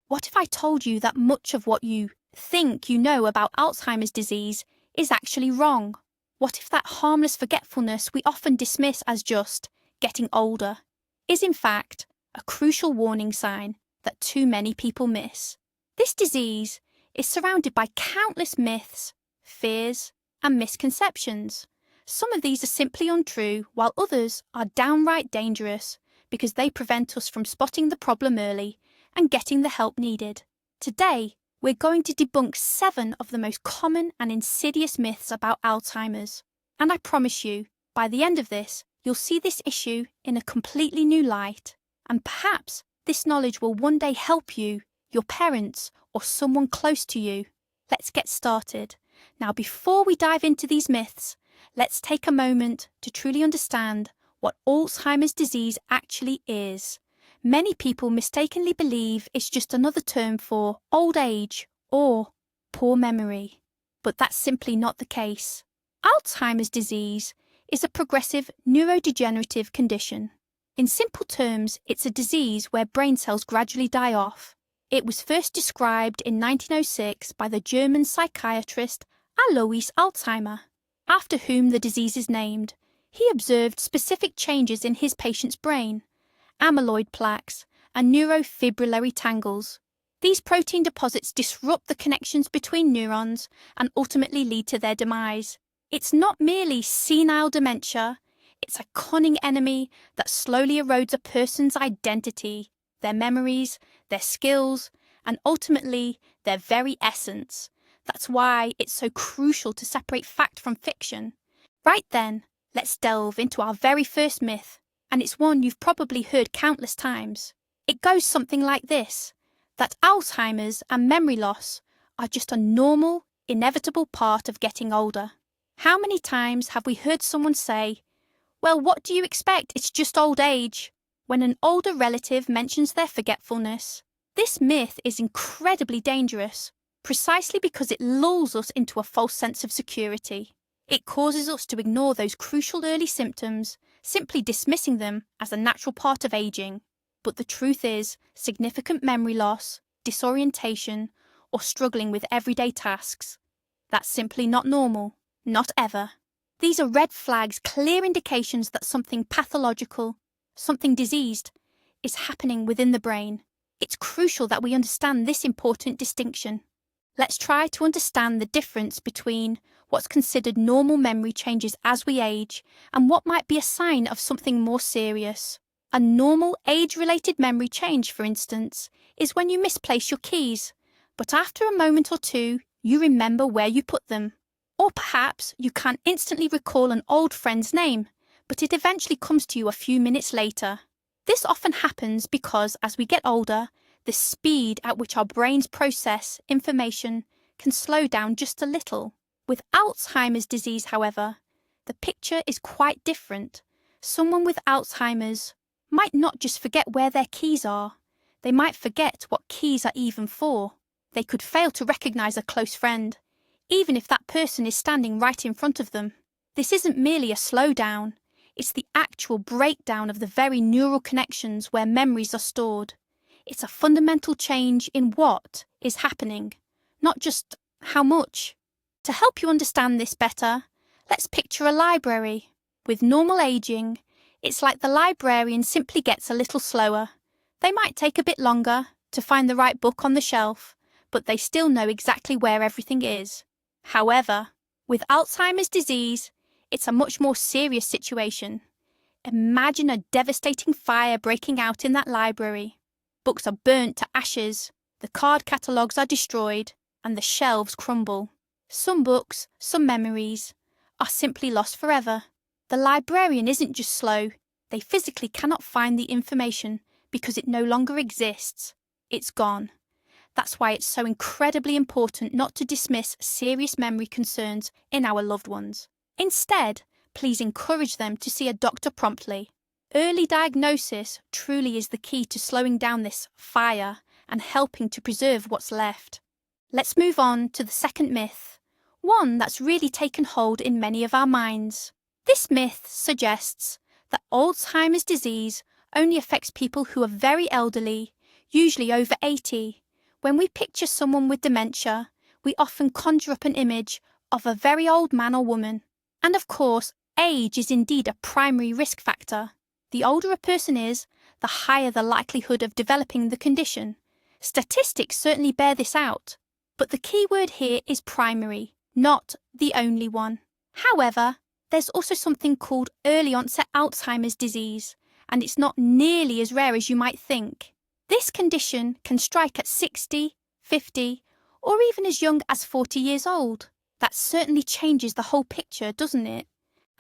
What if I told you that much of what you think you know about Alzheimer's disease is actually wrong? What if that harmless forgetfulness we often dismiss as just getting older is in fact a crucial warning sign that too many people miss? This disease is surrounded by countless myths, fears, and misconceptions. Some of these are simply untrue, while others are downright dangerous because they prevent us from spotting the problem early and getting the help needed. Today, we're going to debunk 7 of the most common and insidious myths about Alzheimer's. And I promise you, by the end of this, you'll see this issue in a completely new light. And perhaps this knowledge will one day help you, your parents, or someone close to you. Let's get started. Now, before we dive into these myths, let's take a moment to truly understand what Alzheimer's disease actually is. Many people mistakenly believe it's just another term for old age or poor memory, but that's simply not the case. Alzheimer's disease is a progressive neurodegenerative condition. In simple terms, it's a disease where brain cells gradually die off. It was first described in 1906 by the German psychiatrist Alois Alzheimer, after whom the disease is named. He observed specific changes in his patient's brain, amyloid plaques, and neurofibrillary tangles. These protein deposits disrupt the connections between neurons and ultimately lead to their demise. It's not merely senile dementia, it's a cunning enemy that slowly erodes a person's identity, their memories, their skills, and ultimately their very essence. That's why it's so crucial to separate fact from fiction. Right then, let's delve into our very first myth, and it's one you've probably heard countless times. It goes something like this, that Alzheimer's and memory loss are just a normal, inevitable part of getting older. How many times have we heard someone say, "Well, what do you expect? It's just old age," when an older relative mentions their forgetfulness? This myth is incredibly dangerous, precisely because it lulls us into a false sense of security. It causes us to ignore those crucial early symptoms, simply dismissing them as a natural part of aging. But the truth is, significant memory loss, disorientation, or struggling with everyday tasks, that's simply not normal, not ever. These are red flags, clear indications that something pathological, something diseased, is happening within the brain. It's crucial that we understand this important distinction. Let's try to understand the difference between what's considered normal memory changes as we age and what might be a sign of something more serious. A normal age-related memory change, for instance, is when you misplace your keys, but after a moment or two, you remember where you put them. Or perhaps you can't instantly recall an old friend's name, but it eventually comes to you a few minutes later. This often happens because, as we get older, the speed at which our brains process information can slow down just a little. With Alzheimer's disease, however, the picture is quite different. Someone with Alzheimer's might not just forget where their keys are, they might forget what keys are even for. They could fail to recognize a close friend, even if that person is standing right in front of them. This isn't merely a slowdown, it's the actual breakdown of the very neural connections where memories are stored. It's a fundamental change in what is happening, not just how much. To help you understand this better, let's picture a library. With normal aging, it's like the librarian simply gets a little slower. They might take a bit longer to find the right book on the shelf, but they still know exactly where everything is. However, with Alzheimer's disease, it's a much more serious situation. Imagine a devastating fire breaking out in that library. Books are burnt to ashes, the card catalogues are destroyed, and the shelves crumble. Some books, some memories, are simply lost forever. The librarian isn't just slow, they physically cannot find the information because it no longer exists. It's gone. That's why it's so incredibly important not to dismiss serious memory concerns in our loved ones. Instead, please encourage them to see a doctor promptly. Early diagnosis truly is the key to slowing down this fire and helping to preserve what's left. Let's move on to the second myth, one that's really taken hold in many of our minds. This myth suggests that Alzheimer's disease only affects people who are very elderly, usually over 80, When we picture someone with dementia, we often conjure up an image of a very old man or woman. And of course, age is indeed a primary risk factor. The older a person is, the higher the likelihood of developing the condition. Statistics certainly bear this out, but the key word here is primary, not the only one. However, there's also something called early onset Alzheimer's disease, and it's not nearly as rare as you might think. This condition can strike at 60, 50, or even as young as 40 years old. That certainly changes the whole picture, doesn't it?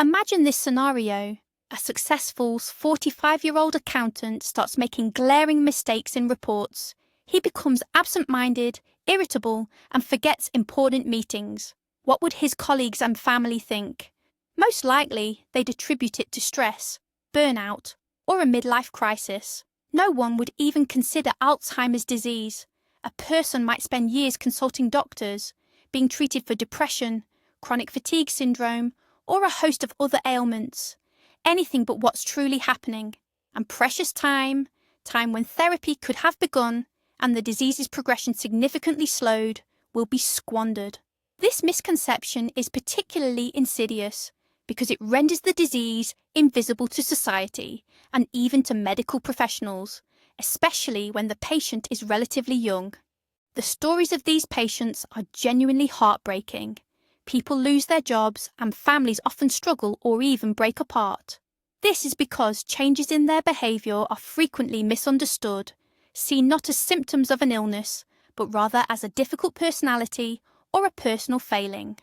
Imagine this scenario. A successful 45-year-old accountant starts making glaring mistakes in reports. He becomes absent-minded, irritable, and forgets important meetings. What would his colleagues and family think? Most likely, they'd attribute it to stress, burnout, or a midlife crisis. No one would even consider Alzheimer's disease. A person might spend years consulting doctors, being treated for depression, chronic fatigue syndrome, or a host of other ailments. Anything but what's truly happening. And precious time when therapy could have begun and the disease's progression significantly slowed, will be squandered. This misconception is particularly insidious because it renders the disease invisible to society and even to medical professionals, especially when the patient is relatively young. The stories of these patients are genuinely heartbreaking. People lose their jobs and families often struggle or even break apart. This is because changes in their behaviour are frequently misunderstood, seen not as symptoms of an illness, but rather as a difficult personality or a personal failing.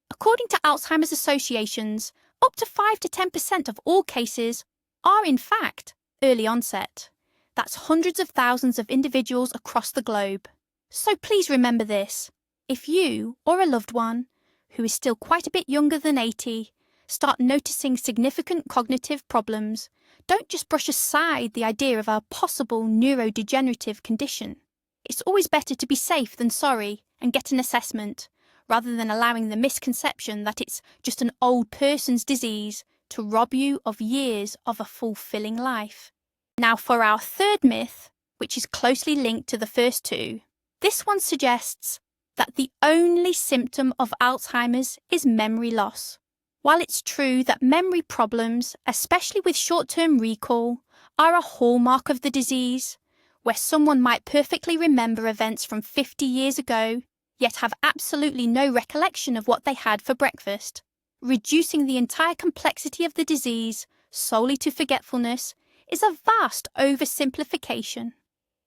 According to Alzheimer's associations, up to 5 to 10% of all cases are in fact early onset. That's hundreds of thousands of individuals across the globe. So please remember this. If you or a loved one, who is still quite a bit younger than 80, start noticing significant cognitive problems, don't just brush aside the idea of a possible neurodegenerative condition. It's always better to be safe than sorry and get an assessment, rather than allowing the misconception that it's just an old person's disease to rob you of years of a fulfilling life. Now for our third myth, which is closely linked to the first two. This one suggests that the only symptom of Alzheimer's is memory loss. While it's true that memory problems, especially with short-term recall, are a hallmark of the disease, where someone might perfectly remember events from 50 years ago, yet have absolutely no recollection of what they had for breakfast, reducing the entire complexity of the disease solely to forgetfulness is a vast oversimplification.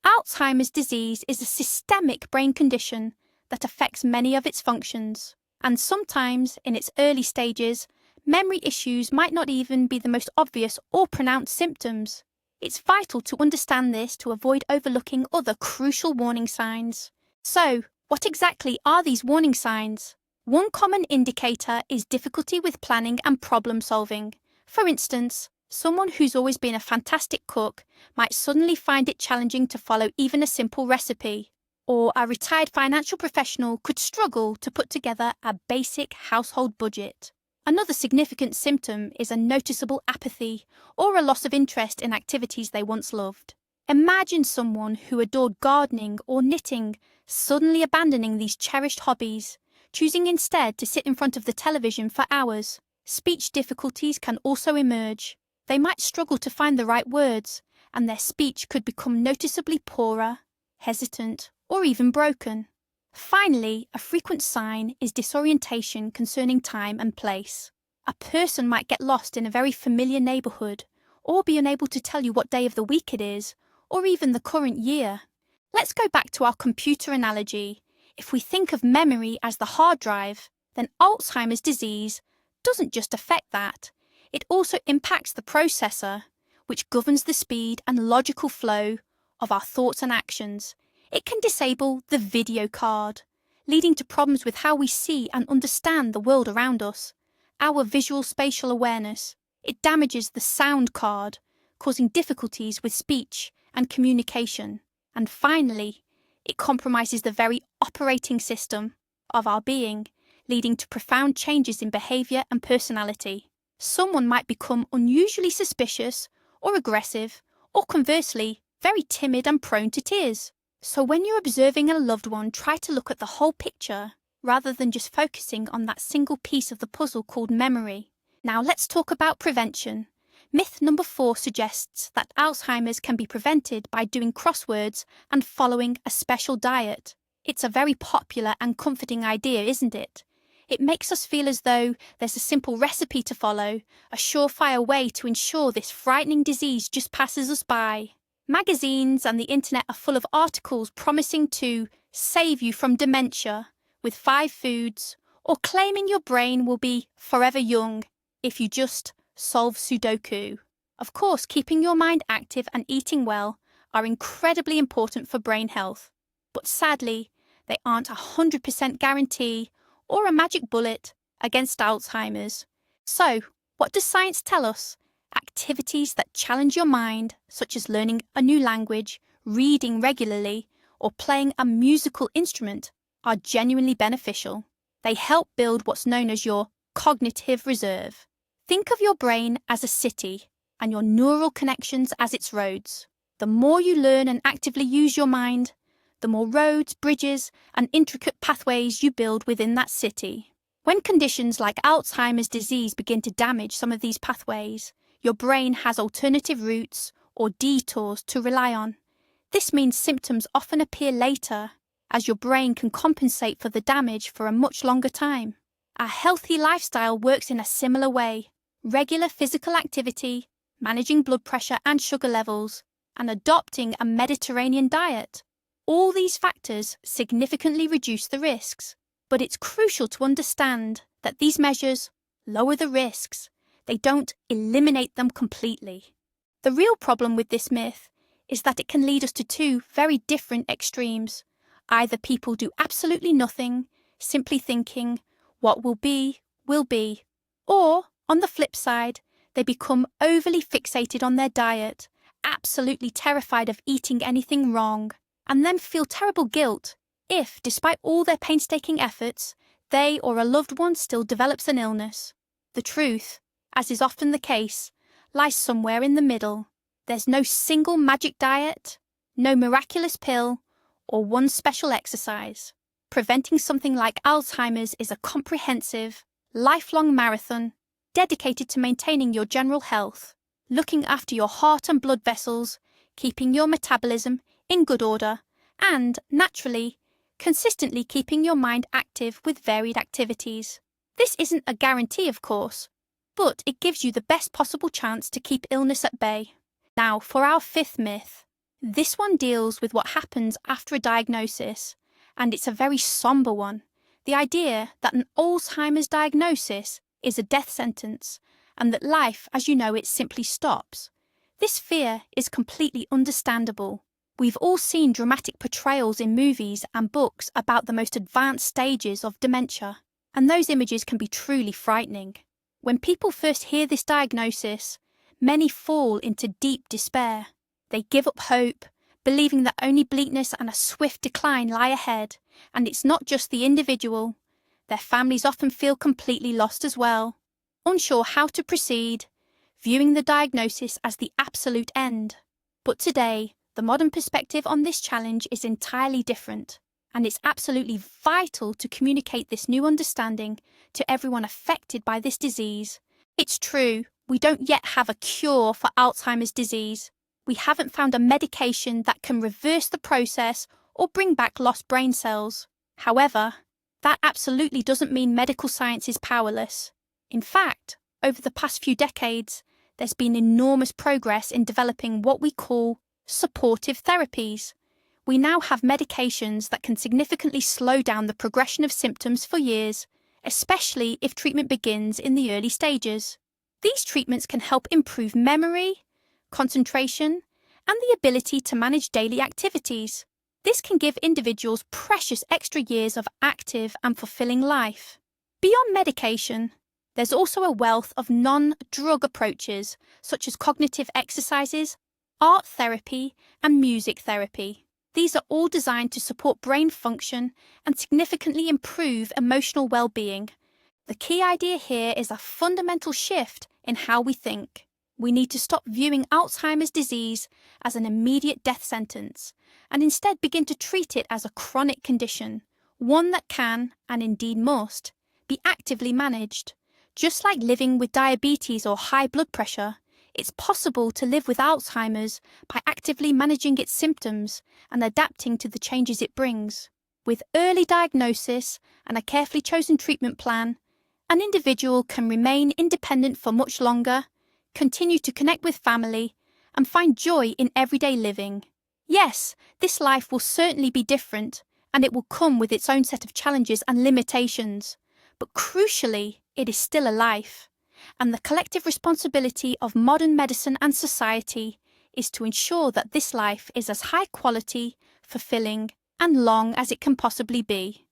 Alzheimer's disease is a systemic brain condition that affects many of its functions, and sometimes, in its early stages, memory issues might not even be the most obvious or pronounced symptoms. It's vital to understand this to avoid overlooking other crucial warning signs. So, what exactly are these warning signs? One common indicator is difficulty with planning and problem solving. For instance, someone who's always been a fantastic cook might suddenly find it challenging to follow even a simple recipe. Or a retired financial professional could struggle to put together a basic household budget. Another significant symptom is a noticeable apathy or a loss of interest in activities they once loved. Imagine someone who adored gardening or knitting suddenly abandoning these cherished hobbies, choosing instead to sit in front of the television for hours. Speech difficulties can also emerge. They might struggle to find the right words, and their speech could become noticeably poorer, hesitant, or even broken. Finally, a frequent sign is disorientation concerning time and place. A person might get lost in a very familiar neighbourhood, or be unable to tell you what day of the week it is, or even the current year. Let's go back to our computer analogy. If we think of memory as the hard drive, then Alzheimer's disease doesn't just affect that. It also impacts the processor, which governs the speed and logical flow of our thoughts and actions. It can disable the video card, leading to problems with how we see and understand the world around us, our visual spatial awareness. It damages the sound card, causing difficulties with speech and communication. And finally, it compromises the very operating system of our being, leading to profound changes in behaviour and personality. Someone might become unusually suspicious or aggressive, or conversely, very timid and prone to tears. So when you're observing a loved one, try to look at the whole picture rather than just focusing on that single piece of the puzzle called memory. Now let's talk about prevention. Myth number 4 suggests that Alzheimer's can be prevented by doing crosswords and following a special diet. It's a very popular and comforting idea, isn't it? It makes us feel as though there's a simple recipe to follow, a surefire way to ensure this frightening disease just passes us by. Magazines and the internet are full of articles promising to save you from dementia with 5 foods, or claiming your brain will be forever young if you just solve Sudoku. Of course, keeping your mind active and eating well are incredibly important for brain health, but sadly, they aren't a 100% guarantee or a magic bullet against Alzheimer's. So, what does science tell us? Activities that challenge your mind, such as learning a new language, reading regularly, or playing a musical instrument, are genuinely beneficial. They help build what's known as your cognitive reserve. Think of your brain as a city and your neural connections as its roads. The more you learn and actively use your mind, the more roads, bridges, and intricate pathways you build within that city. When conditions like Alzheimer's disease begin to damage some of these pathways, your brain has alternative routes or detours to rely on. This means symptoms often appear later, as your brain can compensate for the damage for a much longer time. A healthy lifestyle works in a similar way. Regular physical activity, managing blood pressure and sugar levels, and adopting a Mediterranean diet. All these factors significantly reduce the risks, but it's crucial to understand that these measures lower the risks. They don't eliminate them completely. The real problem with this myth is that it can lead us to 2 very different extremes. Either people do absolutely nothing, simply thinking, what will be, or, on the flip side, they become overly fixated on their diet, absolutely terrified of eating anything wrong, and then feel terrible guilt if, despite all their painstaking efforts, they or a loved one still develops an illness. The truth, as is often the case, lies somewhere in the middle. There's no single magic diet, no miraculous pill, or one special exercise. Preventing something like Alzheimer's is a comprehensive, lifelong marathon dedicated to maintaining your general health, looking after your heart and blood vessels, keeping your metabolism in good order, and, naturally, consistently keeping your mind active with varied activities. This isn't a guarantee, of course, but it gives you the best possible chance to keep illness at bay. Now, for our 5th myth. This one deals with what happens after a diagnosis, and it's a very somber one. The idea that an Alzheimer's diagnosis is a death sentence, and that life as you know it simply stops. This fear is completely understandable. We've all seen dramatic portrayals in movies and books about the most advanced stages of dementia, and those images can be truly frightening. When people first hear this diagnosis, many fall into deep despair. They give up hope, believing that only bleakness and a swift decline lie ahead, and it's not just the individual. Their families often feel completely lost as well, unsure how to proceed, viewing the diagnosis as the absolute end. But today, the modern perspective on this challenge is entirely different, and it's absolutely vital to communicate this new understanding to everyone affected by this disease. It's true, we don't yet have a cure for Alzheimer's disease. We haven't found a medication that can reverse the process or bring back lost brain cells. However, that absolutely doesn't mean medical science is powerless. In fact, over the past few decades, there's been enormous progress in developing what we call supportive therapies. We now have medications that can significantly slow down the progression of symptoms for years, especially if treatment begins in the early stages. These treatments can help improve memory, concentration, and the ability to manage daily activities. This can give individuals precious extra years of active and fulfilling life. Beyond medication, there's also a wealth of non-drug approaches such as cognitive exercises, art therapy, and music therapy. These are all designed to support brain function and significantly improve emotional well-being. The key idea here is a fundamental shift in how we think. We need to stop viewing Alzheimer's disease as an immediate death sentence and instead begin to treat it as a chronic condition, one that can, and indeed must, be actively managed. Just like living with diabetes or high blood pressure, it's possible to live with Alzheimer's by actively managing its symptoms and adapting to the changes it brings. With early diagnosis and a carefully chosen treatment plan, an individual can remain independent for much longer, continue to connect with family, and find joy in everyday living. Yes, this life will certainly be different, and it will come with its own set of challenges and limitations. But crucially, it is still a life. And the collective responsibility of modern medicine and society is to ensure that this life is as high quality, fulfilling, and long as it can possibly be.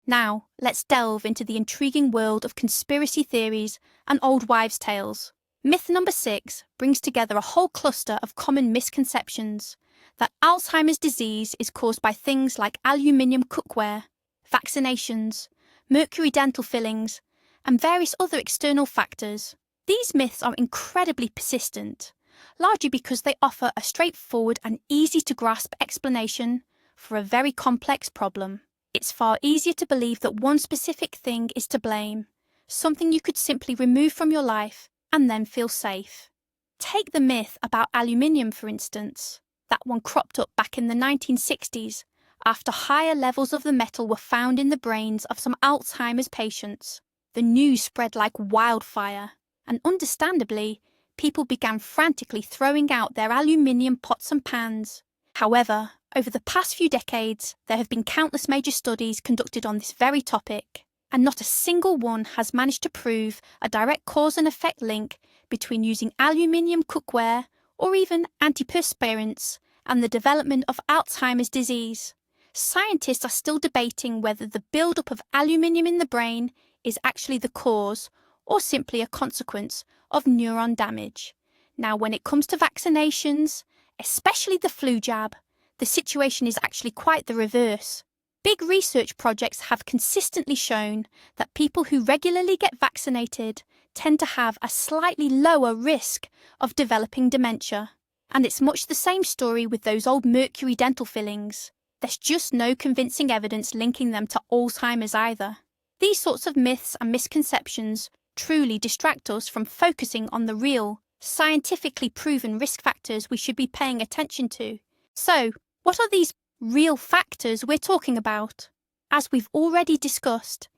Now, let's delve into the intriguing world of conspiracy theories and old wives' tales. Myth number 6 brings together a whole cluster of common misconceptions that Alzheimer's disease is caused by things like aluminium cookware, vaccinations, mercury dental fillings, and various other external factors. These myths are incredibly persistent, largely because they offer a straightforward and easy-to-grasp explanation for a very complex problem. It's far easier to believe that one specific thing is to blame, something you could simply remove from your life and then feel safe. Take the myth about aluminium, for instance. That one cropped up back in the 1960s after higher levels of the metal were found in the brains of some Alzheimer's patients. The news spread like wildfire, and understandably, people began frantically throwing out their aluminium pots and pans. However, over the past few decades, there have been countless major studies conducted on this very topic, and not a single one has managed to prove a direct cause and effect link between using aluminium cookware or even antiperspirants and the development of Alzheimer's disease. Scientists are still debating whether the buildup of aluminium in the brain is actually the cause or simply a consequence of neuron damage. Now, when it comes to vaccinations, especially the flu jab, the situation is actually quite the reverse. Big research projects have consistently shown that people who regularly get vaccinated tend to have a slightly lower risk of developing dementia. And it's much the same story with those old mercury dental fillings. There's just no convincing evidence linking them to Alzheimer's either. These sorts of myths and misconceptions truly distract us from focusing on the real, scientifically proven risk factors we should be paying attention to. So, what are these real factors we're talking about? As we've already discussed,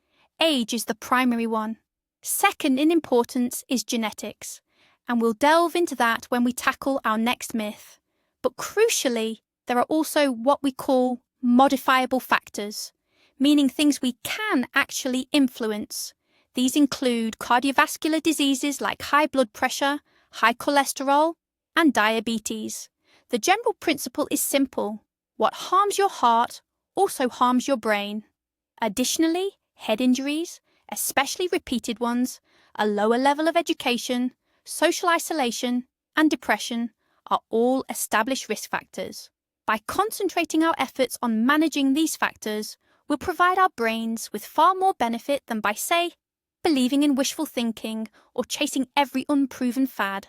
age is the primary one. Second in importance is genetics, and we'll delve into that when we tackle our next myth. But crucially, there are also what we call modifiable factors, meaning things we can actually influence. These include cardiovascular diseases like high blood pressure, high cholesterol, and diabetes. The general principle is simple. What harms your heart also harms your brain. Additionally, head injuries, especially repeated ones, a lower level of education, social isolation, and depression are all established risk factors. By concentrating our efforts on managing these factors, we'll provide our brains with far more benefit than by, say, believing in wishful thinking or chasing every unproven fad.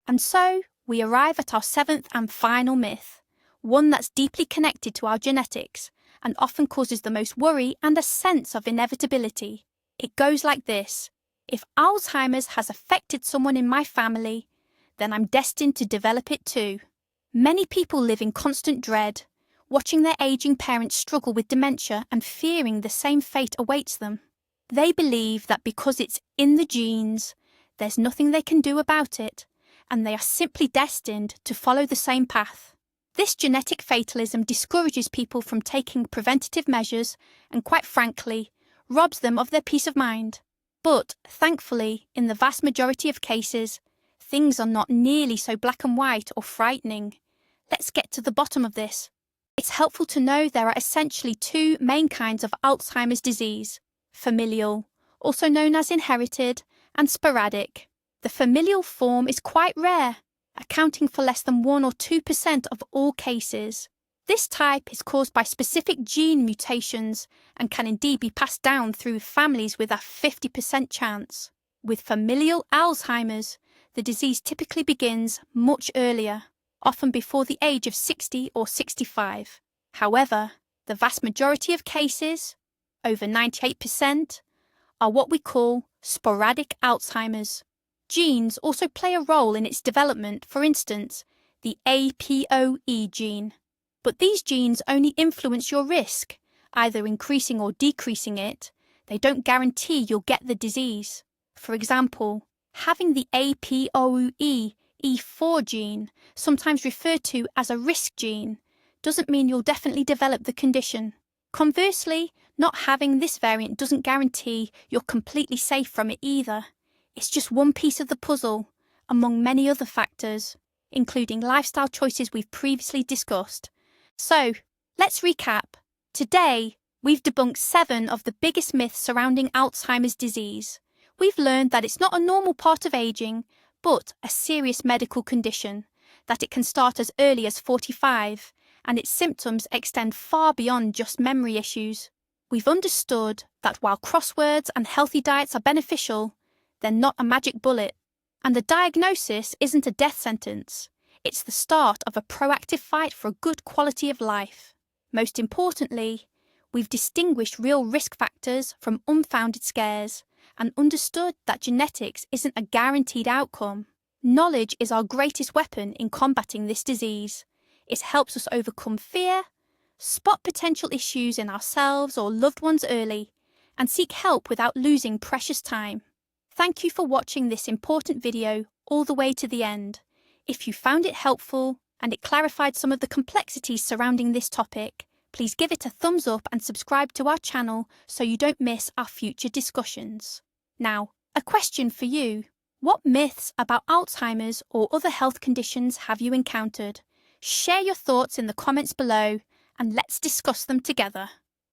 And so, we arrive at our 7th and final myth, one that's deeply connected to our genetics and often causes the most worry and a sense of inevitability. It goes like this: if Alzheimer's has affected someone in my family, then I'm destined to develop it too. Many people live in constant dread, watching their aging parents struggle with dementia and fearing the same fate awaits them. They believe that because it's in the genes, there's nothing they can do about it, and they are simply destined to follow the same path. This genetic fatalism discourages people from taking preventative measures and, quite frankly, robs them of their peace of mind. But, thankfully, in the vast majority of cases, things are not nearly so black and white or frightening. Let's get to the bottom of this. It's helpful to know there are essentially two main kinds of Alzheimer's disease: familial, also known as inherited, and sporadic. The familial form is quite rare, accounting for less than 1 or 2% of all cases. This type is caused by specific gene mutations and can indeed be passed down through families with a 50% chance. With familial Alzheimer's, the disease typically begins much earlier, often before the age of 60 or 65. However, the vast majority of cases, over 98%, are what we call sporadic Alzheimer's. Genes also play a role in its development, for instance, the APOE gene. But these genes only influence your risk, either increasing or decreasing it. They don't guarantee you'll get the disease. For example, having the APOE E4 gene, sometimes referred to as a risk gene, doesn't mean you'll definitely develop the condition. Conversely, not having this variant doesn't guarantee you're completely safe from it either. It's just one piece of the puzzle, among many other factors, including lifestyle choices we've previously discussed. So, let's recap. Today, we've debunked 7 of the biggest myths surrounding Alzheimer's disease. We've learned that it's not a normal part of aging, but a serious medical condition, that it can start as early as 45, and its symptoms extend far beyond just memory issues. We've understood that while crosswords and healthy diets are beneficial, they're not a magic bullet. And the diagnosis isn't a death sentence. It's the start of a proactive fight for a good quality of life. Most importantly, we've distinguished real risk factors from unfounded scares and understood that genetics isn't a guaranteed outcome. Knowledge is our greatest weapon in combating this disease. It helps us overcome fear, spot potential issues in ourselves or loved ones early, and seek help without losing precious time. Thank you for watching this important video all the way to the end. If you found it helpful and it clarified some of the complexities surrounding this topic, please give it a thumbs up and subscribe to our channel so you don't miss our future discussions. Now, a question for you. What myths about Alzheimer's or other health conditions have you encountered? Share your thoughts in the comments below and let's discuss them together.